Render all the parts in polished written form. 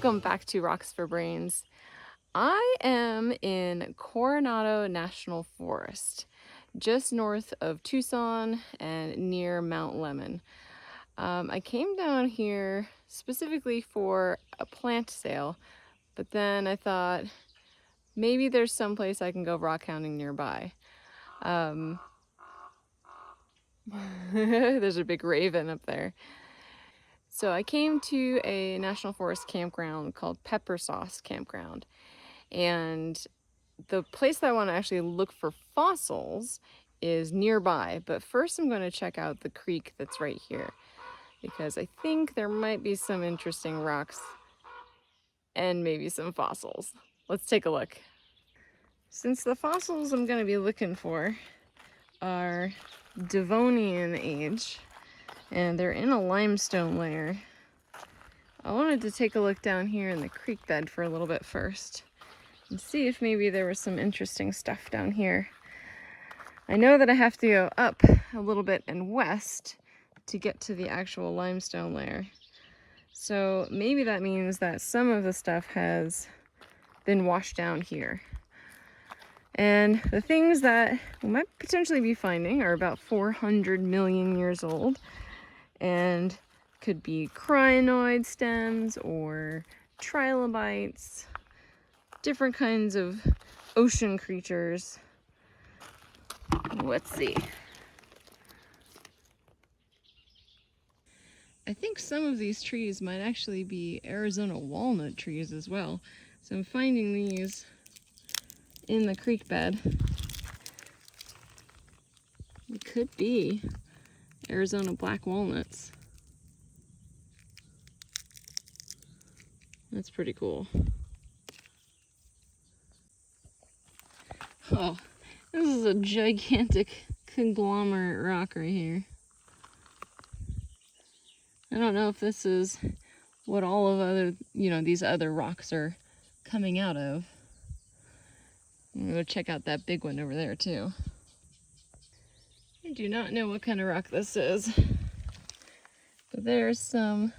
Welcome back to Rocks for Brains. I am in Coronado National Forest, just north of Tucson and near Mount Lemmon. I came down here specifically for a plant sale, but then I thought maybe there's someplace I can go rock hounding nearby. There's a big raven up there. So I came to a National Forest campground called Pepper Sauce Campground. And the place that I want to actually look for fossils is nearby. But first I'm going to check out the creek that's right here, because I think there might be some interesting rocks and maybe some fossils. Let's take a look. Since the fossils I'm going to be looking for are Devonian age, and they're in a limestone layer, I wanted to take a look down here in the creek bed for a little bit first and see if maybe there was some interesting stuff down here. I know that I have to go up a little bit and west to get to the actual limestone layer. So maybe that means that some of the stuff has been washed down here. And the things that we might potentially be finding are about 400 million years old and could be crinoid stems or trilobites, different kinds of ocean creatures. Let's see. I think some of these trees might actually be Arizona walnut trees as well. So I'm finding these in the creek bed. It could be Arizona black walnuts. That's pretty cool. Oh, this is a gigantic conglomerate rock right here. I don't know if this is what all of these other rocks are coming out of. I'm gonna go check out that big one over there too. I do not know what kind of rock this is, but there's some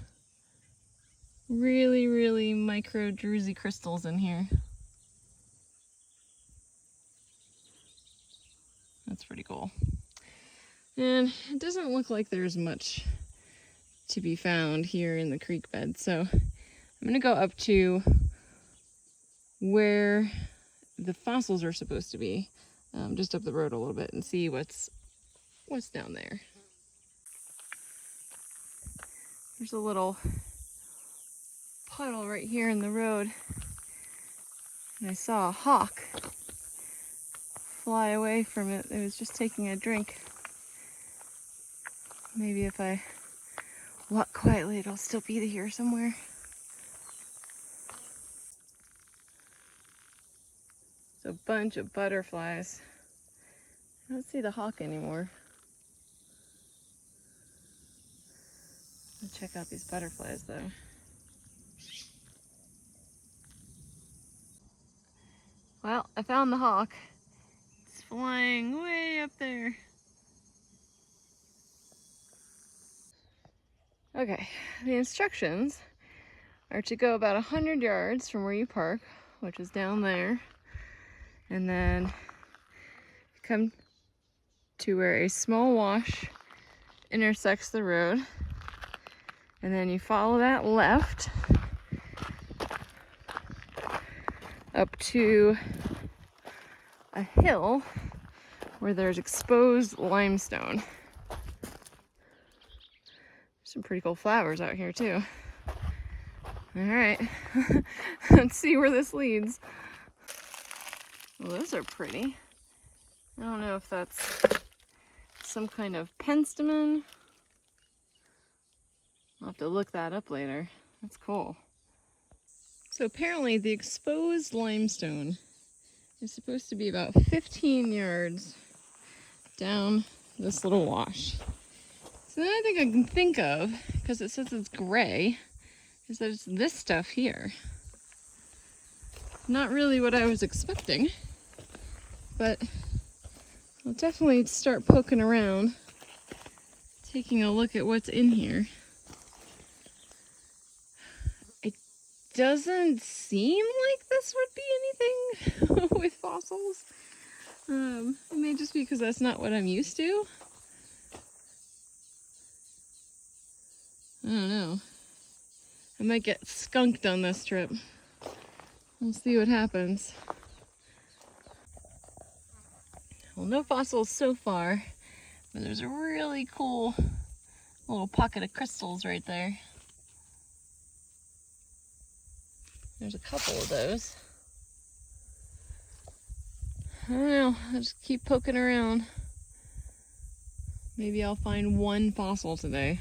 really, really micro druzy crystals in here. That's pretty cool. And it doesn't look like there's much to be found here in the creek bed, so I'm gonna go up to where the fossils are supposed to be, just up the road a little bit, and see what's down there. There's a little puddle right here in the road, and I saw a hawk fly away from it. It was just taking a drink. Maybe if I walk quietly, it'll still be here somewhere. It's a bunch of butterflies. I don't see the hawk anymore. Let's check out these butterflies though. Well, I found the hawk. It's flying way up there. Okay, the instructions are to go about 100 yards from where you park, which is down there, and then come to where a small wash intersects the road, and then you follow that left up to a hill where there's exposed limestone. Some pretty cool flowers out here too. All right, let's see where this leads. Well, those are pretty. I don't know if that's some kind of penstemon. I'll have to look that up later. That's cool. So apparently the exposed limestone is supposed to be about 15 yards down this little wash. So the only thing I can think of, because it says it's gray, is that it's this stuff here. Not really what I was expecting, but I'll definitely start poking around, taking a look at what's in here. I doesn't seem like this would be anything with fossils. It may just be because that's not what I'm used to. I don't know. I might get skunked on this trip. We'll see what happens. Well, no fossils so far, but there's a really cool little pocket of crystals right there. There's a couple of those. I don't know, I'll just keep poking around. Maybe I'll find one fossil today.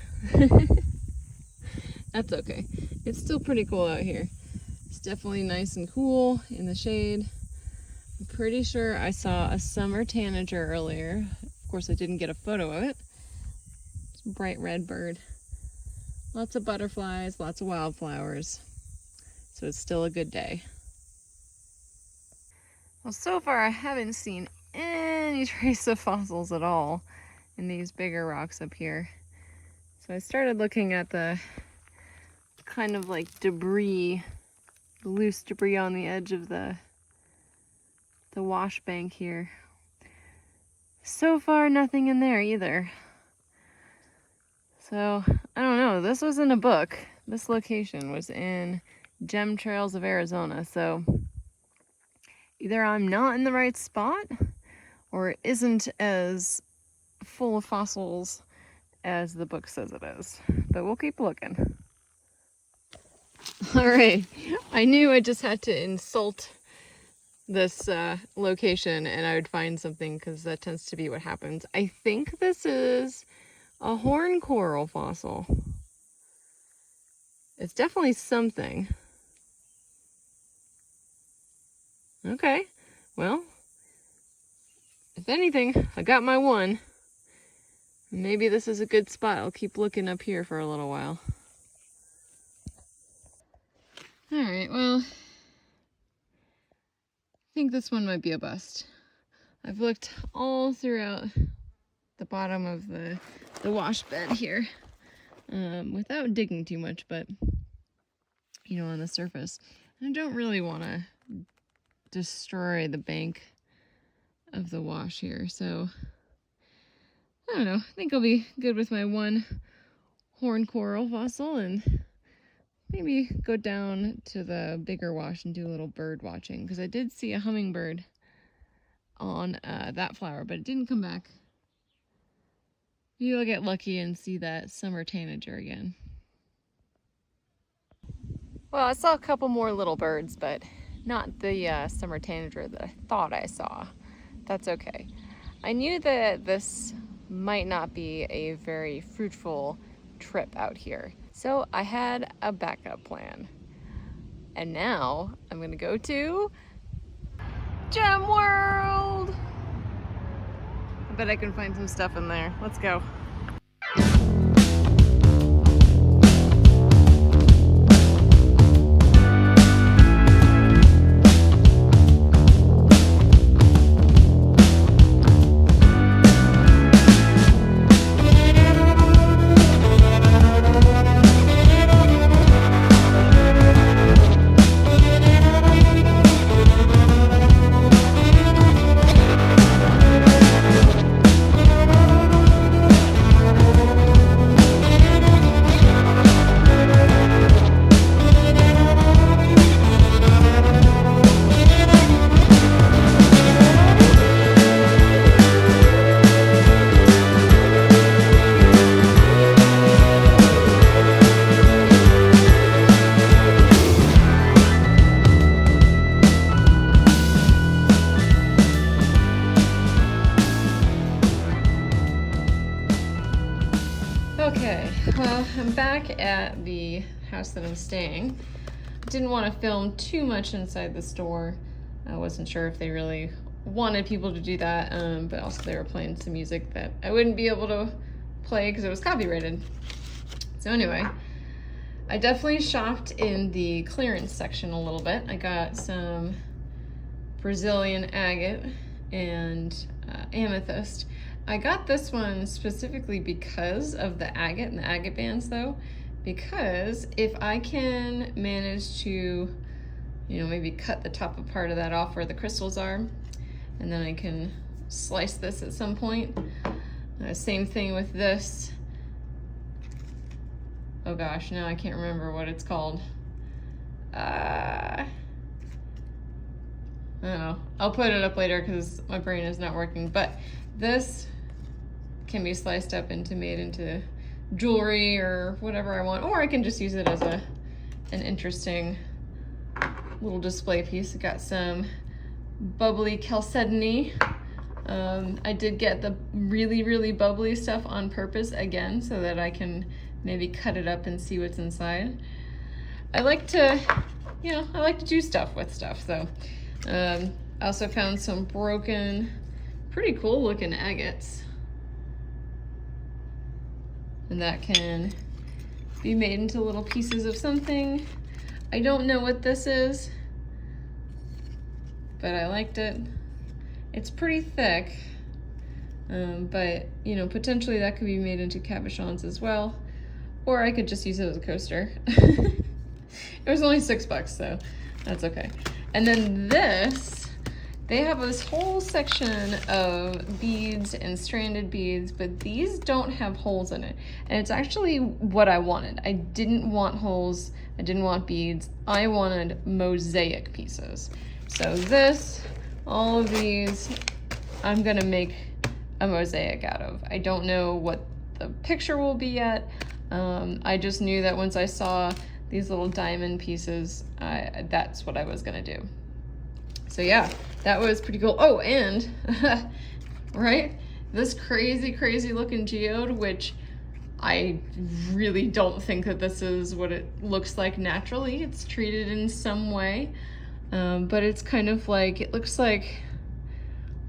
That's okay. It's still pretty cool out here. It's definitely nice and cool in the shade. I'm pretty sure I saw a summer tanager earlier. Of course, I didn't get a photo of it. It's a bright red bird. Lots of butterflies, lots of wildflowers. So it's still a good day. Well, so far I haven't seen any trace of fossils at all in these bigger rocks up here. So I started looking at the kind of like debris, loose debris on the edge of the wash bank here. So far, nothing in there either. So, I don't know. This was in a book. This location was in Gem Trails of Arizona. So, either I'm not in the right spot or it isn't as full of fossils as the book says it is. But we'll keep looking. All right. I knew I just had to insult this location and I would find something because that tends to be what happens. I think this is a horn coral fossil. It's definitely something. Okay, well, if anything, I got my one. Maybe this is a good spot. I'll keep looking up here for a little while. All right, well, I think this one might be a bust. I've looked all throughout the bottom of the wash bed here without digging too much, but you know, on the surface. I don't really want to destroy the bank of the wash here, so I don't know. I think I'll be good with my one horn coral fossil and maybe go down to the bigger wash and do a little bird watching, because I did see a hummingbird on that flower, but it didn't come back. Maybe I'll get lucky and see that summer tanager again. Well, I saw a couple more little birds, but not the summer tanager that I thought I saw. That's okay. I knew that this might not be a very fruitful trip out here, so I had a backup plan. And now I'm gonna go to Gem World! I bet I can find some stuff in there. Let's go. Okay, well, I'm back at the house that I'm staying. Didn't want to film too much inside the store. I wasn't sure if they really wanted people to do that, but also they were playing some music that I wouldn't be able to play because it was copyrighted. So anyway, I definitely shopped in the clearance section a little bit. I got some Brazilian agate and amethyst. I got this one specifically because of the agate and the agate bands though, because if I can manage to, maybe cut the top part of that off where the crystals are, and then I can slice this at some point. Same thing with this. Oh gosh, now I can't remember what it's called. I don't know. I'll put it up later because my brain is not working. But this can be sliced up and made into jewelry or whatever I want, or I can just use it as an interesting little display piece. It got some bubbly chalcedony. I did get the really, really bubbly stuff on purpose again so that I can maybe cut it up and see what's inside. I like to do stuff with stuff. So I also found some broken, pretty cool looking agates. And that can be made into little pieces of something. I don't know what this is, but I liked it. It's pretty thick, but potentially that could be made into cabochons as well, or I could just use it as a coaster. It was only $6, so that's okay. And then this, they have this whole section of beads and stranded beads, but these don't have holes in it. And it's actually what I wanted. I didn't want holes, I didn't want beads, I wanted mosaic pieces. So this, all of these, I'm gonna make a mosaic out of. I don't know what the picture will be yet. I just knew that once I saw these little diamond pieces, that's what I was gonna do. So yeah, that was pretty cool. Oh, and right, this crazy, crazy looking geode, which I really don't think that this is what it looks like naturally. It's treated in some way, but it's kind of like, it looks like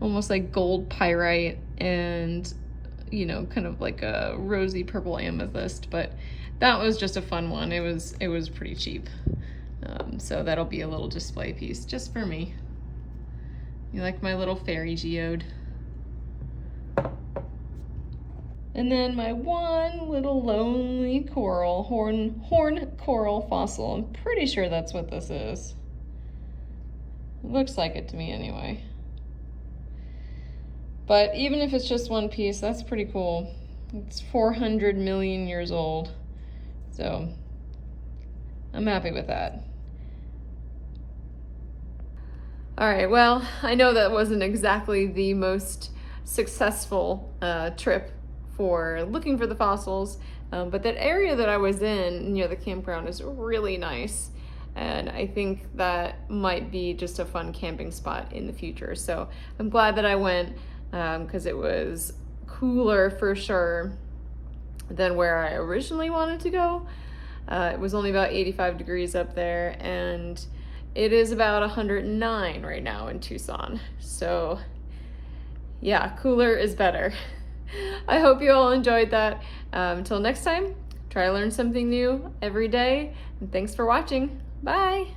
almost like gold pyrite and kind of like a rosy purple amethyst, but that was just a fun one. It was pretty cheap. So that'll be a little display piece just for me. You like my little fairy geode? And then my one little lonely coral, horn coral fossil. I'm pretty sure that's what this is. It looks like it to me anyway. But even if it's just one piece, that's pretty cool. It's 400 million years old. So I'm happy with that. All right, well, I know that wasn't exactly the most successful trip for looking for the fossils, but that area that I was in near the campground is really nice. And I think that might be just a fun camping spot in the future. So I'm glad that I went because it was cooler for sure than where I originally wanted to go. It was only about 85 degrees up there, and it is about 109 right now in Tucson. So yeah, cooler is better. I hope you all enjoyed that. Until next time, try to learn something new every day. And thanks for watching. Bye.